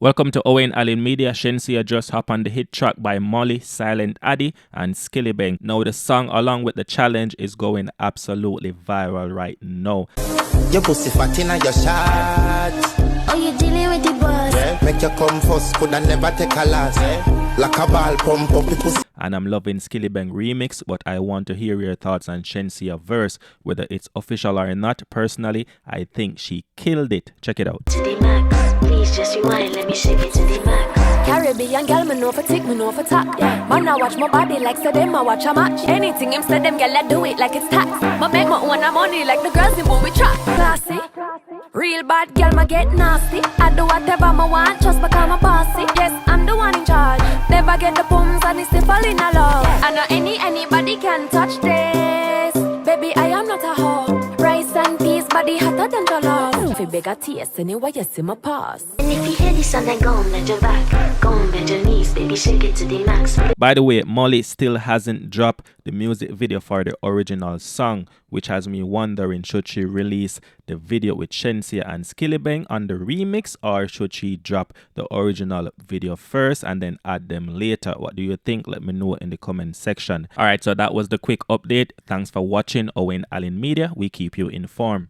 Welcome to Owen Allen Media. Shenseea just hop on the hit track by Moliy, Silent Addy, and Skillibeng. Now the song along with the challenge is going absolutely viral right now. Your pussy fat inna your shots. Oh, you dealing with the boss? Yeah, make you come first, coulda never take a last. Yeah. Like a ball pump up the pussy. And I'm loving Skillibeng remix, but I want to hear your thoughts on Shenseea verse, whether it's official or not. Personally, I think she killed it. Check it out. To the max, please just rewind, let me shake it to the max. Caribbean girl, me know for tick, me know for top. Yeah. Man, I watch my body like say them, I watch a match. Anything him say them, girl, I do it like it's tax. Ma make my own money like the girls in we trap. Classy, real bad girl, ma get nasty. I do whatever ma want, just because I'm bossy. Yes, I'm the one in charge. Never get the pums and it's still falling in love. I know anybody can touch this. Baby, I am not a hoe. Rice and peas, body hotter than jollof. If you beg a taste, anyway, you see my pass. And if you hear this song, then go on, bend your back. Go on, bend your knees, baby, shake it to the max. By the way, Moliy still hasn't dropped the music video for the original song, which has me wondering, should she release the video with Shenseea and Skillibeng on the remix, or should she drop the original video first and then add them later? What do you think? Let me know in the comment section. Alright, so that was the quick update. Thanks for watching Owen Allen Media. We keep you informed.